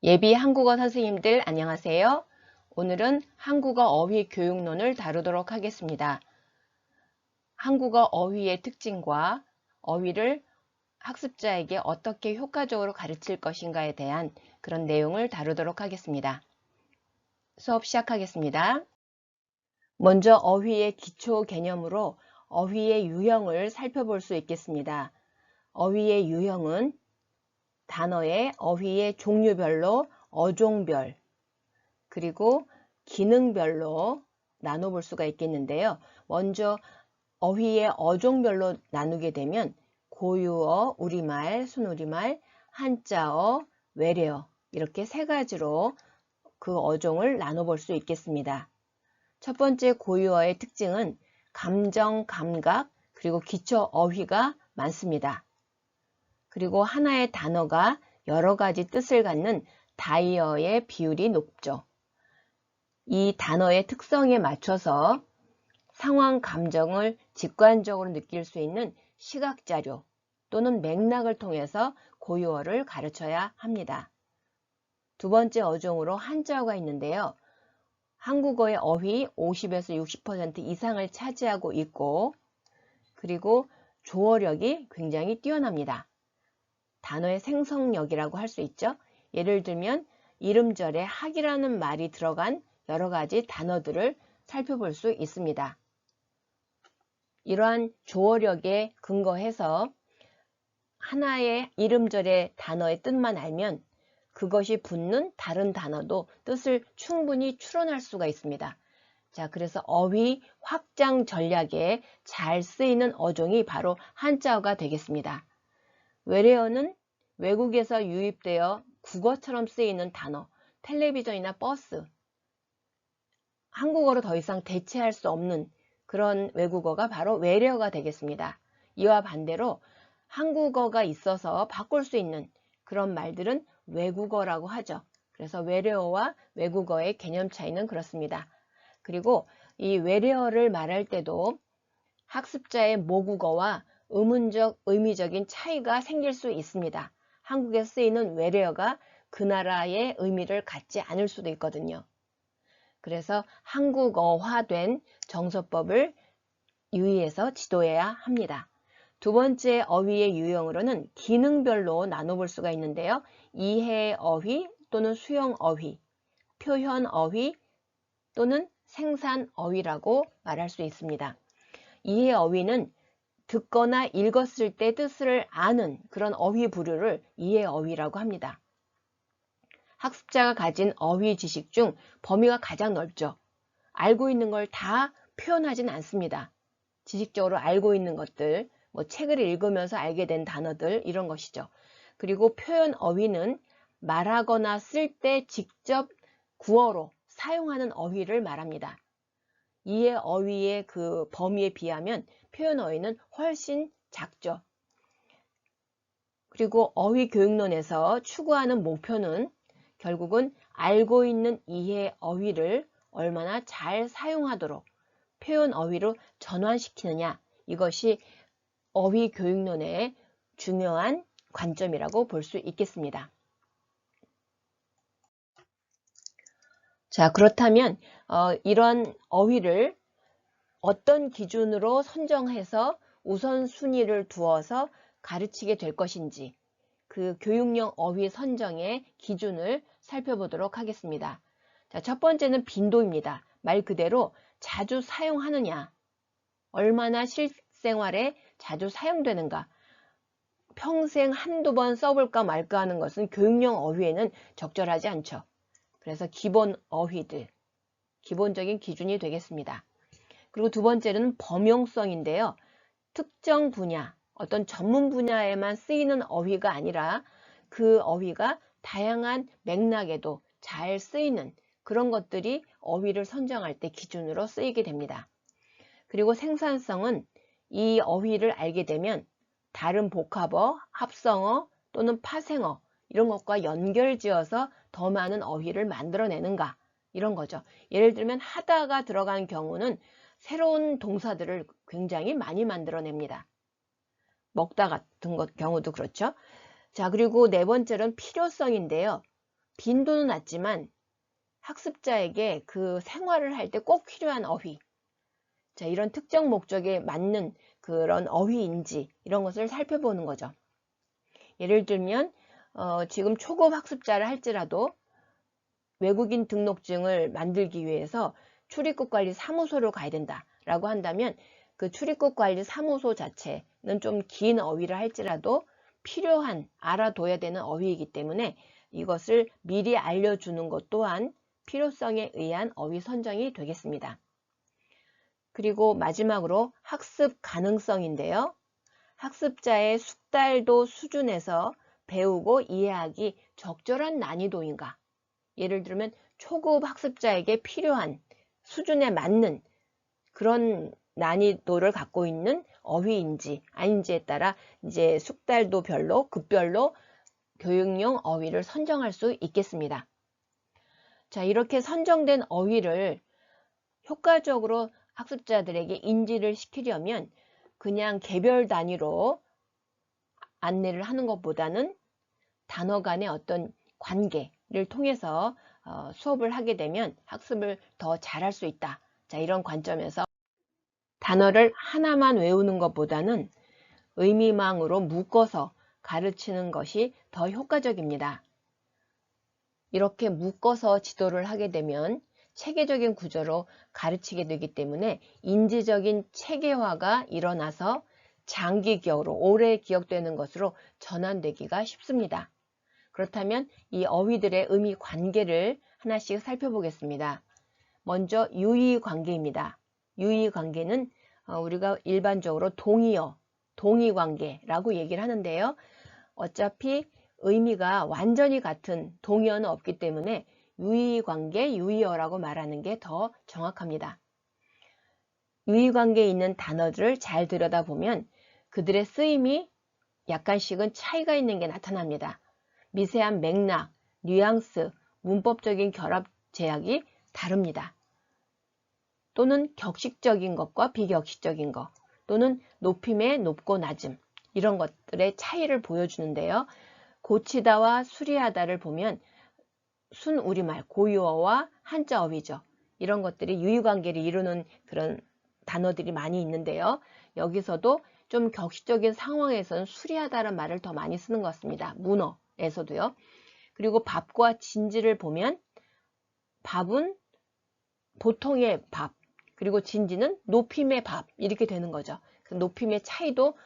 예비 한국어 선생님들 안녕하세요. 오늘은 한국어 어휘 교육론을 다루도록 하겠습니다. 한국어 어휘의 특징과 어휘를 학습자에게 어떻게 효과적으로 가르칠 것인가에 대한 그런 내용을 다루도록 하겠습니다. 수업 시작하겠습니다. 먼저 어휘의 기초 개념으로 어휘의 유형을 살펴볼 수 있겠습니다. 어휘의 유형은 단어의 어휘의 종류별로 어종별, 그리고 기능별로 나눠볼 수가 있겠는데요. 먼저 어휘의 어종별로 나누게 되면 고유어, 우리말, 순우리말, 한자어, 외래어 이렇게 세 가지로 그 어종을 나눠볼 수 있겠습니다. 첫 번째 고유어의 특징은 감정, 감각, 그리고 기초 어휘가 많습니다. 그리고 하나의 단어가 여러 가지 뜻을 갖는 다이어의 비율이 높죠. 이 단어의 특성에 맞춰서 상황, 감정을 직관적으로 느낄 수 있는 시각자료 또는 맥락을 통해서 고유어를 가르쳐야 합니다. 두 번째 어종으로 한자어가 있는데요. 한국어의 어휘 50에서 60% 이상을 차지하고 있고, 그리고 조어력이 굉장히 뛰어납니다. 단어의 생성력이라고 할 수 있죠. 예를 들면 이름절에 학이라는 말이 들어간 여러 가지 단어들을 살펴볼 수 있습니다. 이러한 조어력에 근거해서 하나의 이름절의 단어의 뜻만 알면 그것이 붙는 다른 단어도 뜻을 충분히 추론할 수가 있습니다. 자, 그래서 어휘 확장 전략에 잘 쓰이는 어종이 바로 한자어가 되겠습니다. 외래어는 외국에서 유입되어 국어처럼 쓰이는 단어, 텔레비전이나 버스, 한국어로 더 이상 대체할 수 없는 그런 외국어가 바로 외래어가 되겠습니다. 이와 반대로 한국어가 있어서 바꿀 수 있는 그런 말들은 외국어라고 하죠. 그래서 외래어와 외국어의 개념 차이는 그렇습니다. 그리고 이 외래어를 말할 때도 학습자의 모국어와 의문적, 의미적인 차이가 생길 수 있습니다. 한국에 쓰이는 외래어가 그 나라의 의미를 갖지 않을 수도 있거든요. 그래서 한국어화된 정서법을 유의해서 지도해야 합니다. 두 번째 어휘의 유형으로는 기능별로 나눠볼 수가 있는데요. 이해 어휘 또는 수용 어휘, 표현 어휘 또는 생산 어휘라고 말할 수 있습니다. 이해 어휘는 듣거나 읽었을 때 뜻을 아는 그런 어휘 부류를 이해 어휘라고 합니다. 학습자가 가진 어휘 지식 중 범위가 가장 넓죠. 알고 있는 걸 다 표현하진 않습니다. 지식적으로 알고 있는 것들, 책을 읽으면서 알게 된 단어들 이런 것이죠. 그리고 표현 어휘는 말하거나 쓸 때 직접 구어로 사용하는 어휘를 말합니다. 이해 어휘의 그 범위에 비하면 표현 어휘는 훨씬 작죠. 그리고 어휘 교육론에서 추구하는 목표는 결국은 알고 있는 이해 어휘를 얼마나 잘 사용하도록 표현 어휘로 전환시키느냐, 이것이 어휘 교육론의 중요한 관점이라고 볼 수 있겠습니다. 자, 그렇다면 이런 어휘를 어떤 기준으로 선정해서 우선순위를 두어서 가르치게 될 것인지 그 교육용 어휘 선정의 기준을 살펴보도록 하겠습니다. 자, 첫 번째는 빈도입니다. 말 그대로 자주 사용하느냐, 얼마나 실생활에 자주 사용되는가, 평생 한두 번 써볼까 말까 하는 것은 교육용 어휘에는 적절하지 않죠. 그래서 기본 어휘들, 기본적인 기준이 되겠습니다. 그리고 두 번째는 범용성인데요. 특정 분야, 어떤 전문 분야에만 쓰이는 어휘가 아니라 그 어휘가 다양한 맥락에도 잘 쓰이는 그런 것들이 어휘를 선정할 때 기준으로 쓰이게 됩니다. 그리고 생산성은 이 어휘를 알게 되면 다른 복합어, 합성어 또는 파생어 이런 것과 연결지어서 더 많은 어휘를 만들어내는가 이런 거죠. 예를 들면 하다가 들어간 경우는 새로운 동사들을 굉장히 많이 만들어냅니다. 먹다 같은 경우도 그렇죠. 자, 그리고 네 번째는 필요성인데요. 빈도는 낮지만 학습자에게 그 생활을 할 때 꼭 필요한 어휘, 자, 이런 특정 목적에 맞는 그런 어휘인지 이런 것을 살펴보는 거죠. 예를 들면 지금 초급 학습자를 할지라도 외국인 등록증을 만들기 위해서 출입국관리사무소로 가야 된다라고 한다면 그 출입국관리사무소 자체는 좀 긴 어휘를 할지라도 필요한 알아둬야 되는 어휘이기 때문에 이것을 미리 알려주는 것 또한 필요성에 의한 어휘 선정이 되겠습니다. 그리고 마지막으로 학습 가능성인데요. 학습자의 숙달도 수준에서 배우고 이해하기 적절한 난이도인가? 예를 들면 초급 학습자에게 필요한 수준에 맞는 그런 난이도를 갖고 있는 어휘인지 아닌지에 따라 이제 숙달도별로 급별로 교육용 어휘를 선정할 수 있겠습니다. 자, 이렇게 선정된 어휘를 효과적으로 학습자들에게 인지를 시키려면 그냥 개별 단위로 안내를 하는 것보다는 단어 간의 어떤 관계를 통해서 수업을 하게 되면 학습을 더 잘할 수 있다. 자, 이런 관점에서 단어를 하나만 외우는 것보다는 의미망으로 묶어서 가르치는 것이 더 효과적입니다. 이렇게 묶어서 지도를 하게 되면 체계적인 구조로 가르치게 되기 때문에 인지적인 체계화가 일어나서 장기 기억으로 오래 기억되는 것으로 전환되기가 쉽습니다. 그렇다면 이 어휘들의 의미 관계를 하나씩 살펴보겠습니다. 먼저 유의 관계입니다. 유의 관계는 우리가 일반적으로 동의어, 동의 관계라고 얘기를 하는데요. 어차피 의미가 완전히 같은 동의어는 없기 때문에 유의 관계, 유의어라고 말하는 게 더 정확합니다. 유의 관계에 있는 단어들을 잘 들여다보면 그들의 쓰임이 약간씩은 차이가 있는 게 나타납니다. 미세한 맥락, 뉘앙스, 문법적인 결합 제약이 다릅니다. 또는 격식적인 것과 비격식적인 것, 또는 높임의 높고 낮음, 이런 것들의 차이를 보여주는데요. 고치다와 수리하다를 보면 순우리말, 고유어와 한자어휘죠. 이런 것들이 유의관계를 이루는 그런 단어들이 많이 있는데요. 여기서도 좀 격식적인 상황에서는 수리하다는 말을 더 많이 쓰는 것 같습니다. 문어에서도요. 그리고 밥과 진지를 보면 밥은 보통의 밥, 그리고 진지는 높임의 밥 이렇게 되는 거죠. 그 높임의 차이도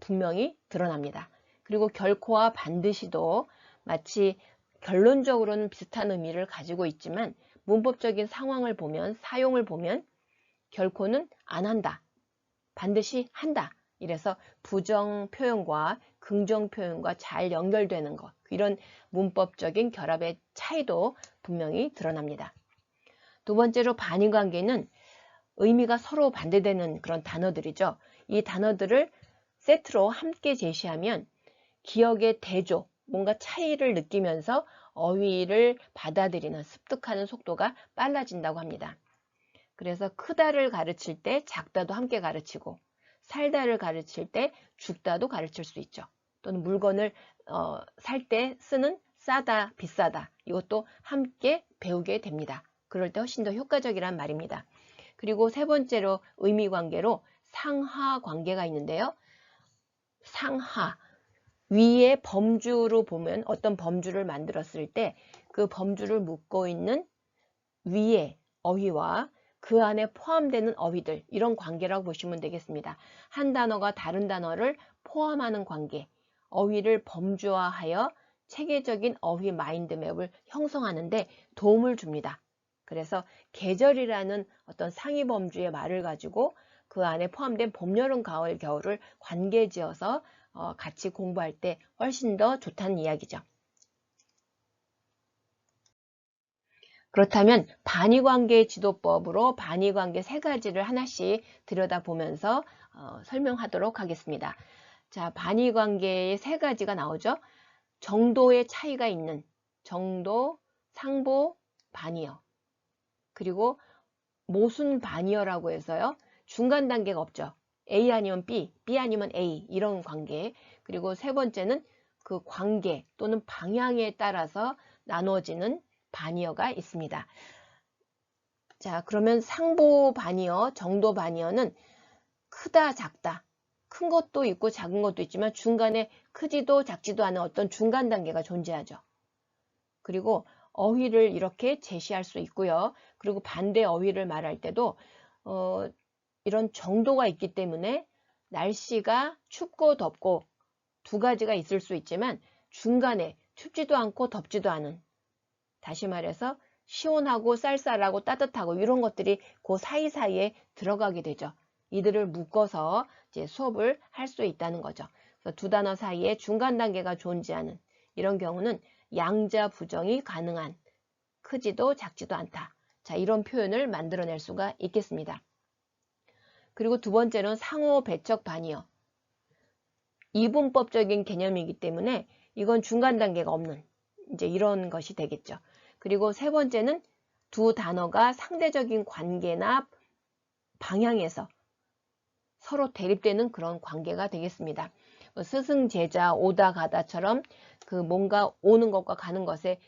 분명히 드러납니다. 그리고 결코와 반드시도 마치 결론적으로는 비슷한 의미를 가지고 있지만 문법적인 상황을 보면 사용을 보면 결코는 안 한다, 반드시 한다. 이래서 부정 표현과 긍정 표현과 잘 연결되는 것, 이런 문법적인 결합의 차이도 분명히 드러납니다. 두 번째로 반의관계는 의미가 서로 반대되는 그런 단어들이죠. 이 단어들을 세트로 함께 제시하면 기억의 대조, 뭔가 차이를 느끼면서 어휘를 받아들이는, 습득하는 속도가 빨라진다고 합니다. 그래서 크다를 가르칠 때 작다도 함께 가르치고 살다를 가르칠 때 죽다도 가르칠 수 있죠. 또는 물건을 살 때 쓰는 싸다, 비싸다 이것도 함께 배우게 됩니다. 그럴 때 훨씬 더 효과적이란 말입니다. 그리고 세 번째로 의미 관계로 상하 관계가 있는데요. 상하, 위에 범주로 보면 어떤 범주를 만들었을 때 그 범주를 묶고 있는 위에 어휘와 그 안에 포함되는 어휘들, 이런 관계라고 보시면 되겠습니다. 한 단어가 다른 단어를 포함하는 관계, 어휘를 범주화하여 체계적인 어휘 마인드맵을 형성하는데 도움을 줍니다. 그래서 계절이라는 어떤 상위 범주의 말을 가지고 그 안에 포함된 봄, 여름, 가을, 겨울을 관계지어서 같이 공부할 때 훨씬 더 좋다는 이야기죠. 그렇다면 반의관계 지도법으로 반의관계 세 가지를 하나씩 들여다보면서 설명하도록 하겠습니다. 자, 반의관계의 세 가지가 나오죠. 정도의 차이가 있는 정도, 상보, 반의어. 그리고 모순 반의어라고 해서요. 중간 단계가 없죠. A 아니면 B, B 아니면 A 이런 관계. 그리고 세 번째는 그 관계 또는 방향에 따라서 나눠지는 반이어가 있습니다. 자, 그러면 상보 반이어, 정도 반이어는 크다, 작다. 큰 것도 있고 작은 것도 있지만 중간에 크지도 작지도 않은 어떤 중간 단계가 존재하죠. 그리고 어휘를 이렇게 제시할 수 있고요. 그리고 반대 어휘를 말할 때도 이런 정도가 있기 때문에 날씨가 춥고 덥고 두 가지가 있을 수 있지만 중간에 춥지도 않고 덥지도 않은, 다시 말해서 시원하고 쌀쌀하고 따뜻하고 이런 것들이 그 사이사이에 들어가게 되죠. 이들을 묶어서 이제 수업을 할 수 있다는 거죠. 그래서 두 단어 사이에 중간 단계가 존재하는 이런 경우는 양자 부정이 가능한, 크지도 작지도 않다. 자, 이런 표현을 만들어낼 수가 있겠습니다. 그리고 두 번째는 상호 배척 반이어. 이분법적인 개념이기 때문에 이건 중간 단계가 없는 이제 이런 것이 되겠죠. 그리고 세 번째는 두 단어가 상대적인 관계나 방향에서 서로 대립되는 그런 관계가 되겠습니다. 스승, 제자, 오다, 가다처럼 그 뭔가 오는 것과 가는 것에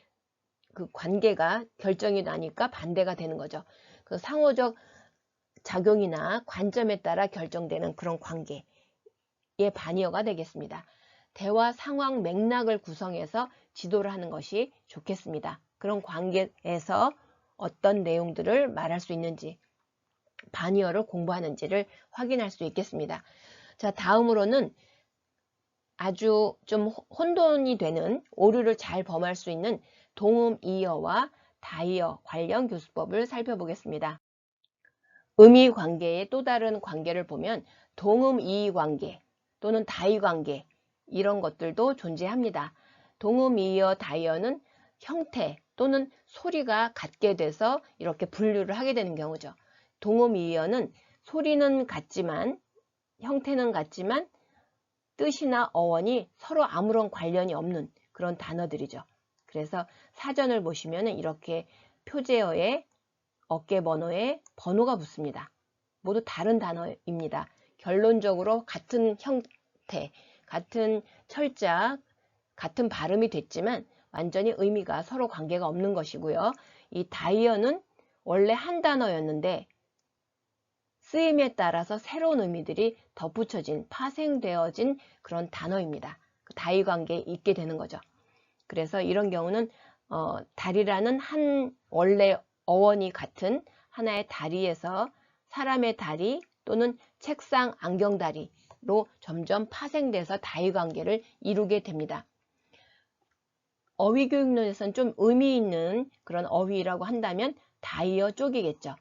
그 관계가 결정이 나니까 반대가 되는 거죠. 그 상호적 작용이나 관점에 따라 결정되는 그런 관계의 반이어가 되겠습니다. 대화 상황 맥락을 구성해서 지도를 하는 것이 좋겠습니다. 그런 관계에서 어떤 내용들을 말할 수 있는지, 반이어를 공부하는지를 확인할 수 있겠습니다. 자, 다음으로는 아주 좀 혼돈이 되는, 오류를 잘 범할 수 있는 동음이어와 다이어 관련 교수법을 살펴보겠습니다. 의미 관계의 또 다른 관계를 보면 동음이의 관계 또는 다이 관계, 이런 것들도 존재합니다. 동음이어, 다이어는 형태 또는 소리가 같게 돼서 이렇게 분류를 하게 되는 경우죠. 동음이어는 소리는 같지만, 형태는 같지만 뜻이나 어원이 서로 아무런 관련이 없는 그런 단어들이죠. 그래서 사전을 보시면 이렇게 표제어에 어깨번호에 번호가 붙습니다. 모두 다른 단어입니다. 결론적으로 같은 형태, 같은 철자, 같은 발음이 됐지만 완전히 의미가 서로 관계가 없는 것이고요. 이 다이어는 원래 한 단어였는데 쓰임에 따라서 새로운 의미들이 덧붙여진, 파생되어진 그런 단어입니다. 그 다이 관계에 있게 되는 거죠. 그래서 이런 경우는 다리라는 한 원래 어원이 같은 하나의 다리에서 사람의 다리 또는 책상, 안경 다리로 점점 파생돼서 다이 관계를 이루게 됩니다. 어휘교육론에서는 좀 의미 있는 그런 어휘라고 한다면 다이어 쪽이겠죠.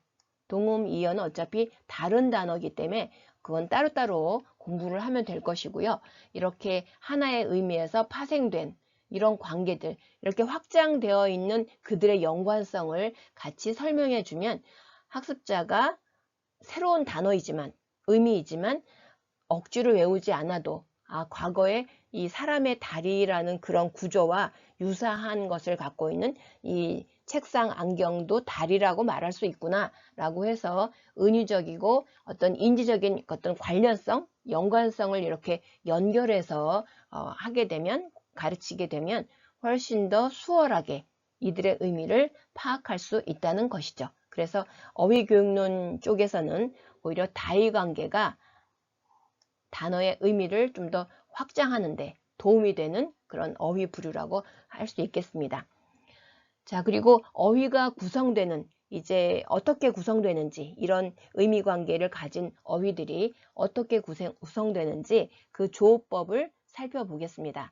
동음, 이어는 어차피 다른 단어이기 때문에 그건 따로따로 공부를 하면 될 것이고요. 이렇게 하나의 의미에서 파생된 이런 관계들, 이렇게 확장되어 있는 그들의 연관성을 같이 설명해 주면 학습자가 새로운 단어이지만, 의미이지만 억지로 외우지 않아도 과거에 이 사람의 다리라는 그런 구조와 유사한 것을 갖고 있는 이 책상, 안경도 다리라고 말할 수 있구나 라고 해서 은유적이고 어떤 인지적인 어떤 관련성, 연관성을 이렇게 연결해서 하게 되면, 가르치게 되면 훨씬 더 수월하게 이들의 의미를 파악할 수 있다는 것이죠. 그래서 어휘교육론 쪽에서는 오히려 다이 관계가 단어의 의미를 좀 더 확장하는 데 도움이 되는 그런 어휘 부류라고 할 수 있겠습니다. 자, 그리고 어휘가 구성되는, 이제 어떻게 구성되는지, 이런 의미 관계를 가진 어휘들이 어떻게 구성되는지 그 조어법을 살펴보겠습니다.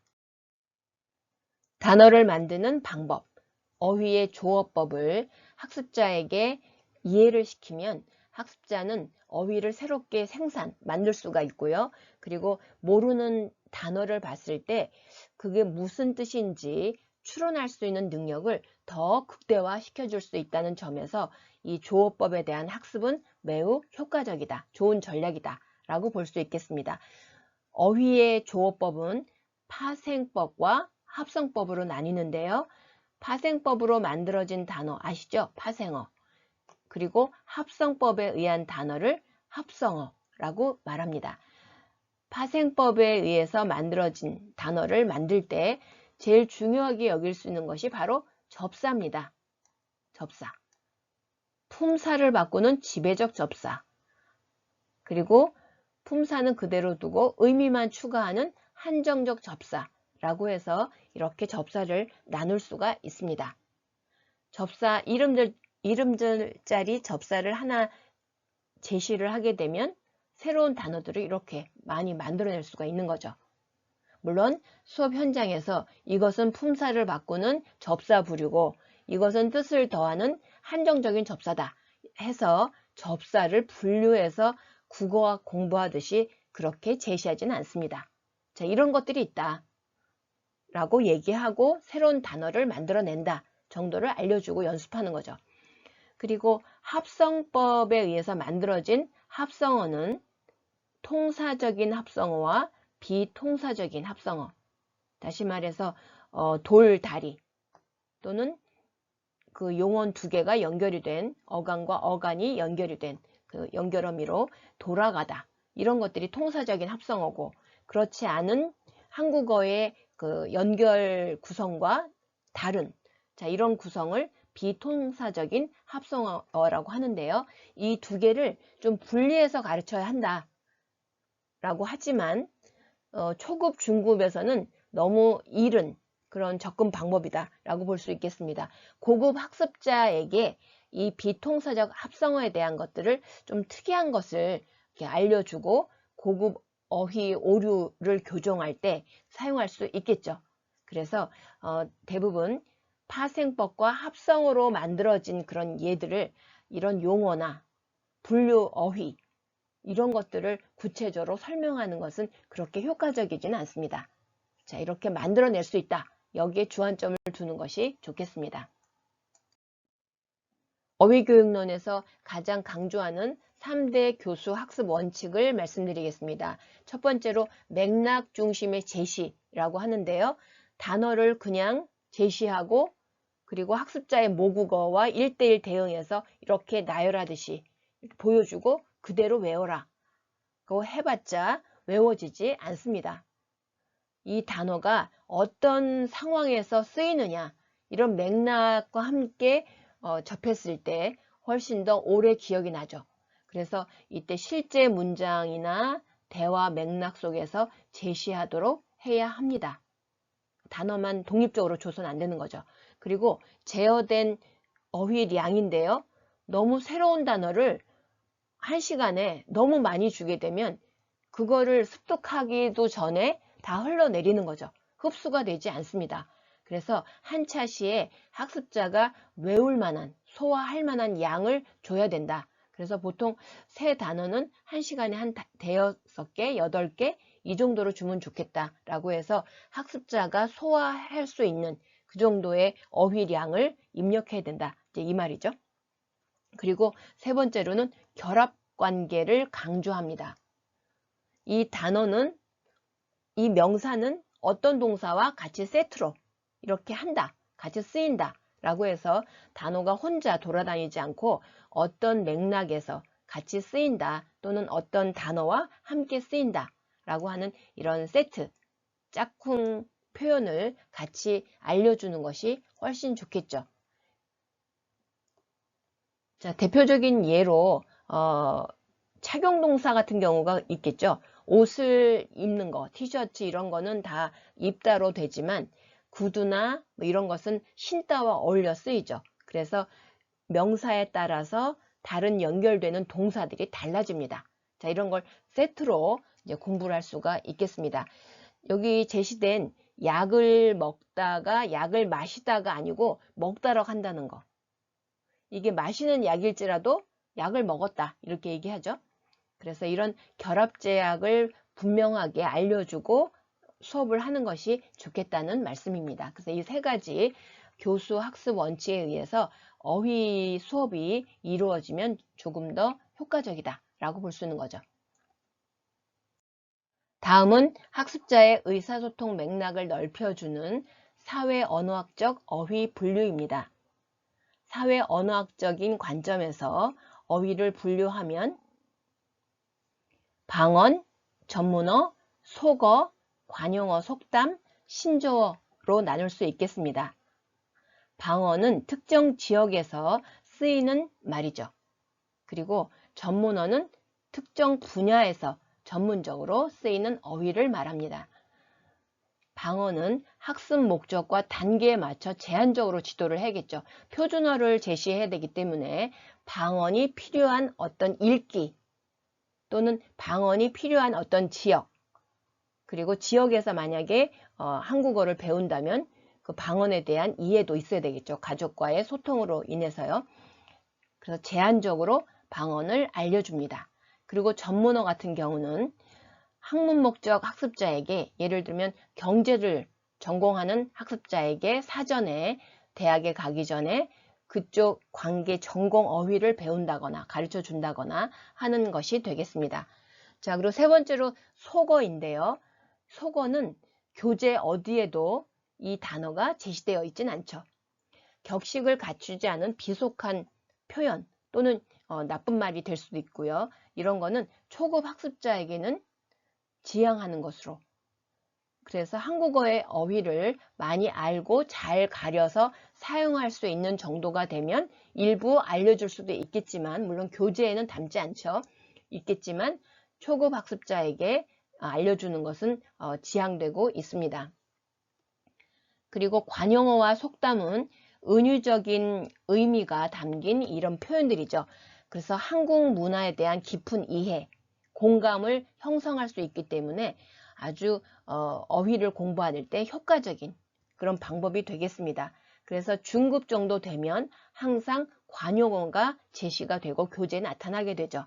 단어를 만드는 방법, 어휘의 조어법을 학습자에게 이해를 시키면 학습자는 어휘를 새롭게 만들 수가 있고요. 그리고 모르는 단어를 봤을 때 그게 무슨 뜻인지 추론할 수 있는 능력을 더 극대화 시켜줄 수 있다는 점에서 이 조어법에 대한 학습은 매우 효과적이다, 좋은 전략이다 라고 볼 수 있겠습니다. 어휘의 조어법은 파생법과 합성법으로 나뉘는데요. 파생법으로 만들어진 단어 아시죠? 파생어. 그리고 합성법에 의한 단어를 합성어라고 말합니다. 파생법에 의해서 만들어진 단어를 만들 때 제일 중요하게 여길 수 있는 것이 바로 접사입니다. 접사. 품사를 바꾸는 지배적 접사. 그리고 품사는 그대로 두고 의미만 추가하는 한정적 접사라고 해서 이렇게 접사를 나눌 수가 있습니다. 접사 이름절짜리 접사를 하나 제시를 하게 되면 새로운 단어들을 이렇게 많이 만들어낼 수가 있는 거죠. 물론 수업 현장에서 이것은 품사를 바꾸는 접사 부류고 이것은 뜻을 더하는 한정적인 접사다 해서 접사를 분류해서 국어학 공부하듯이 그렇게 제시하지는 않습니다. 자, 이런 것들이 있다 라고 얘기하고 새로운 단어를 만들어낸다 정도를 알려주고 연습하는 거죠. 그리고 합성법에 의해서 만들어진 합성어는 통사적인 합성어와 비통사적인 합성어, 다시 말해서 돌, 다리 또는 그 용언 두 개가 연결이 된 어간과 어간이 연결이 된 그 연결어미로 돌아가다, 이런 것들이 통사적인 합성어고, 그렇지 않은 한국어의 그 연결 구성과 다른, 자, 이런 구성을 비통사적인 합성어라고 하는데요. 이 두 개를 좀 분리해서 가르쳐야 한다 라고 하지만 초급, 중급에서는 너무 이른 그런 접근 방법이다 라고 볼 수 있겠습니다. 고급 학습자에게 이 비통사적 합성어에 대한 것들을 좀 특이한 것을 이렇게 알려주고 고급 어휘 오류를 교정할 때 사용할 수 있겠죠. 그래서 대부분 파생법과 합성어로 만들어진 그런 예들을, 이런 용어나 분류 어휘 이런 것들을 구체적으로 설명하는 것은 그렇게 효과적이지는 않습니다. 자, 이렇게 만들어낼 수 있다. 여기에 주안점을 두는 것이 좋겠습니다. 어휘교육론에서 가장 강조하는 3대 교수 학습 원칙을 말씀드리겠습니다. 첫 번째로 맥락 중심의 제시라고 하는데요. 단어를 그냥 제시하고 그리고 학습자의 모국어와 1:1 대응해서 이렇게 나열하듯이 보여주고 그대로 외워라. 그거 해봤자 외워지지 않습니다. 이 단어가 어떤 상황에서 쓰이느냐, 이런 맥락과 함께 접했을 때 훨씬 더 오래 기억이 나죠. 그래서 이때 실제 문장이나 대화 맥락 속에서 제시하도록 해야 합니다. 단어만 독립적으로 줘서는 안 되는 거죠. 그리고 제어된 어휘량인데요. 너무 새로운 단어를 한 시간에 너무 많이 주게 되면 그거를 습득하기도 전에 다 흘러내리는 거죠. 흡수가 되지 않습니다. 그래서 한 차시에 학습자가 외울 만한, 소화할 만한 양을 줘야 된다. 그래서 보통 새 단어는 한 시간에 한 5개, 8개 이 정도로 주면 좋겠다라고 해서 학습자가 소화할 수 있는 그 정도의 어휘량을 입력해야 된다. 이제 이 말이죠. 그리고 세 번째로는 결합 관계를 강조합니다. 이 단어는, 이 명사는 어떤 동사와 같이 세트로 이렇게 한다, 같이 쓰인다 라고 해서 단어가 혼자 돌아다니지 않고 어떤 맥락에서 같이 쓰인다 또는 어떤 단어와 함께 쓰인다 라고 하는 이런 세트, 짝꿍 표현을 같이 알려주는 것이 훨씬 좋겠죠. 자, 대표적인 예로 착용동사 같은 경우가 있겠죠. 옷을 입는 거, 티셔츠 이런 거는 다 입다로 되지만 구두나 뭐 이런 것은 신다와 어울려 쓰이죠. 그래서 명사에 따라서 다른 연결되는 동사들이 달라집니다. 자, 이런 걸 세트로 이제 공부를 할 수가 있겠습니다. 여기 제시된 약을 먹다가 약을 마시다가 아니고 먹다라고 한다는 거. 이게 마시는 약일지라도 약을 먹었다 이렇게 얘기하죠. 그래서 이런 결합제약을 분명하게 알려주고 수업을 하는 것이 좋겠다는 말씀입니다. 그래서 이 세 가지 교수 학습 원칙에 의해서 어휘 수업이 이루어지면 조금 더 효과적이다 라고 볼 수 있는 거죠. 다음은 학습자의 의사소통 맥락을 넓혀주는 사회언어학적 어휘 분류입니다. 사회언어학적인 관점에서 어휘를 분류하면 방언, 전문어, 속어, 관용어, 속담, 신조어 나눌 수 있겠습니다. 방언은 특정 지역에서 쓰이는 말이죠. 그리고 전문어는 특정 분야에서 전문적으로 쓰이는 어휘를 말합니다. 방언은 학습 목적과 단계에 맞춰 제한적으로 지도를 해야겠죠. 표준어를 제시해야 되기 때문에 방언이 필요한 어떤 읽기 또는 방언이 필요한 어떤 지역, 그리고 지역에서 만약에 한국어를 배운다면 그 방언에 대한 이해도 있어야 되겠죠. 가족과의 소통으로 인해서요. 그래서 제한적으로 방언을 알려줍니다. 그리고 전문어 같은 경우는 학문 목적 학습자에게, 예를 들면 경제를 전공하는 학습자에게 사전에 대학에 가기 전에 그쪽 관계 전공 어휘를 배운다거나 가르쳐 준다거나 하는 것이 되겠습니다. 자, 그리고 세 번째로 속어인데요. 속어는 교재 어디에도 이 단어가 제시되어 있진 않죠. 격식을 갖추지 않은 비속한 표현 또는 나쁜 말이 될 수도 있고요. 이런 거는 초급 학습자에게는 지양하는 것으로. 그래서 한국어의 어휘를 많이 알고 잘 가려서 사용할 수 있는 정도가 되면 일부 알려줄 수도 있겠지만, 물론 교재에는 담지 않죠. 있겠지만 초급 학습자에게 알려주는 것은 지양되고 있습니다. 그리고 관용어와 속담은 은유적인 의미가 담긴 이런 표현들이죠. 그래서 한국 문화에 대한 깊은 이해, 공감을 형성할 수 있기 때문에 아주 어휘를 공부할 때 효과적인 그런 방법이 되겠습니다. 그래서 중급 정도 되면 항상 관용어가 제시가 되고 교재에 나타나게 되죠.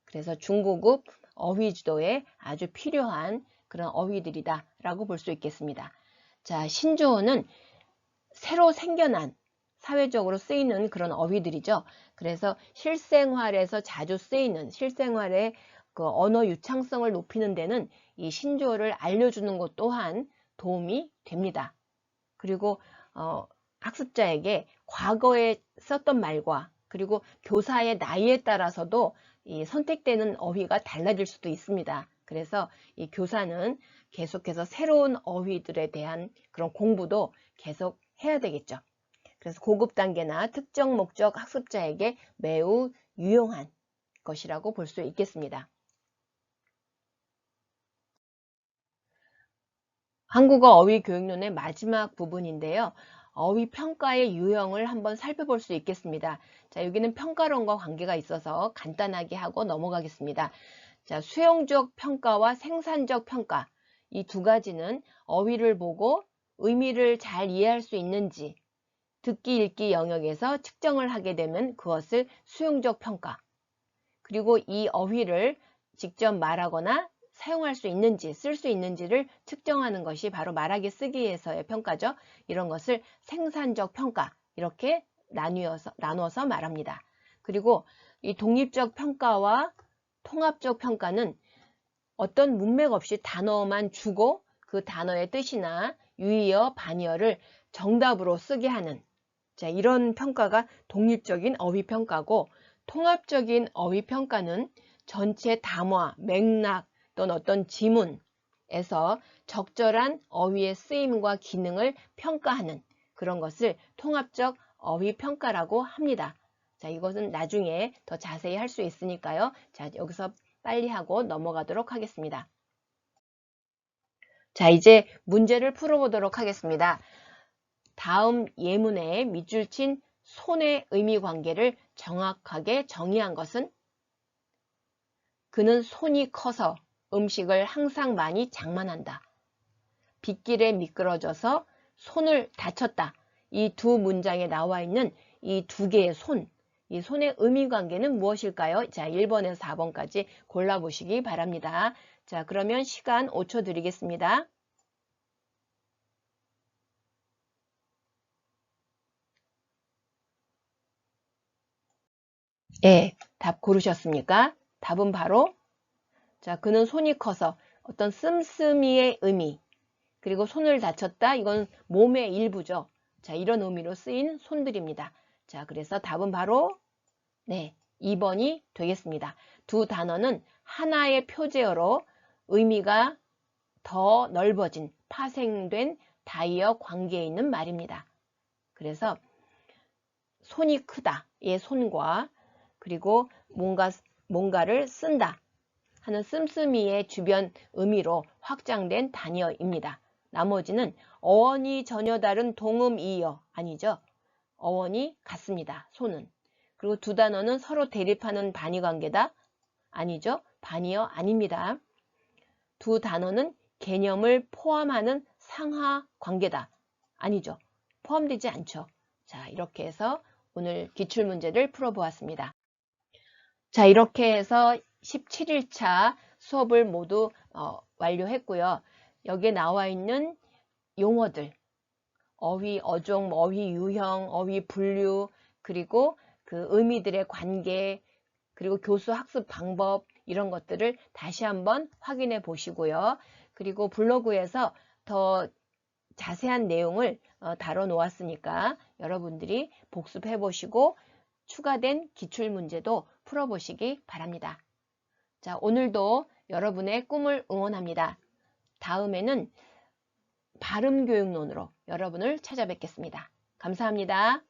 그래서 중고급 어휘 지도에 아주 필요한 그런 어휘들이다 라고 볼 수 있겠습니다. 자, 신조어는 새로 생겨난 사회적으로 쓰이는 그런 어휘들이죠. 그래서 실생활에서 자주 쓰이는, 실생활의 그 언어 유창성을 높이는 데는 이 신조어를 알려주는 것 또한 도움이 됩니다. 그리고 학습자에게 과거에 썼던 말과 그리고 교사의 나이에 따라서도 이 선택되는 어휘가 달라질 수도 있습니다. 그래서 이 교사는 계속해서 새로운 어휘들에 대한 그런 공부도 계속 해야 되겠죠. 그래서 고급 단계나 특정 목적 학습자에게 매우 유용한 것이라고 볼 수 있겠습니다. 한국어 어휘 교육론의 마지막 부분인데요. 어휘 평가의 유형을 한번 살펴볼 수 있겠습니다. 자, 여기는 평가론과 관계가 있어서 간단하게 하고 넘어가겠습니다. 자, 수용적 평가와 생산적 평가, 이 두 가지는 어휘를 보고 의미를 잘 이해할 수 있는지 듣기 읽기 영역에서 측정을 하게 되면 그것을 수용적 평가, 그리고 이 어휘를 직접 말하거나 사용할 수 있는지, 쓸 수 있는지를 측정하는 것이 바로 말하기 쓰기에서의 평가죠. 이런 것을 생산적 평가, 이렇게 나누어서 말합니다. 그리고 이 독립적 평가와 통합적 평가는 어떤 문맥 없이 단어만 주고 그 단어의 뜻이나 유의어, 반의어를 정답으로 쓰게 하는, 자, 이런 평가가 독립적인 어휘 평가고, 통합적인 어휘 평가는 전체 담화, 맥락 또는 어떤 지문에서 적절한 어휘의 쓰임과 기능을 평가하는 그런 것을 통합적 어휘 평가라고 합니다. 자, 이것은 나중에 더 자세히 할 수 있으니까요. 자, 여기서 빨리 하고 넘어가도록 하겠습니다. 자, 이제 문제를 풀어보도록 하겠습니다. 다음 예문에 밑줄 친 손의 의미 관계를 정확하게 정의한 것은? 그는 손이 커서 음식을 항상 많이 장만한다. 빗길에 미끄러져서 손을 다쳤다. 이 두 문장에 나와 있는 이 두 개의 손, 이 손의 의미 관계는 무엇일까요? 자, 1번에서 4번까지 골라보시기 바랍니다. 자, 그러면 시간 5초 드리겠습니다. 예, 답 고르셨습니까? 답은 바로, 자, 그는 손이 커서 어떤 씀씀이의 의미, 그리고 손을 다쳤다, 이건 몸의 일부죠. 자, 이런 의미로 쓰인 손들입니다. 자, 그래서 답은 바로 네, 2번이 되겠습니다. 두 단어는 하나의 표제어로 의미가 더 넓어진, 파생된 다이어 관계에 있는 말입니다. 그래서 손이 크다, 의 손과 그리고 뭔가를 쓴다 하는 씀씀이의 주변 의미로 확장된 단어입니다. 나머지는 어원이 전혀 다른 동음이어 아니죠. 어원이 같습니다. 손은. 그리고 두 단어는 서로 대립하는 반의관계다 아니죠. 반의어 아닙니다. 두 단어는 개념을 포함하는 상하관계다 아니죠. 포함되지 않죠. 자, 이렇게 해서 오늘 기출문제를 풀어보았습니다. 자, 이렇게 해서 17일차 수업을 모두 완료했고요. 여기에 나와 있는 용어들, 어휘, 어종, 어휘 유형, 어휘 분류, 그리고 그 의미들의 관계, 그리고 교수 학습 방법 이런 것들을 다시 한번 확인해 보시고요. 그리고 블로그에서 더 자세한 내용을 다뤄 놓았으니까 여러분들이 복습해 보시고 추가된 기출문제도 풀어보시기 바랍니다. 자, 오늘도 여러분의 꿈을 응원합니다. 다음에는 발음교육론으로 여러분을 찾아뵙겠습니다. 감사합니다.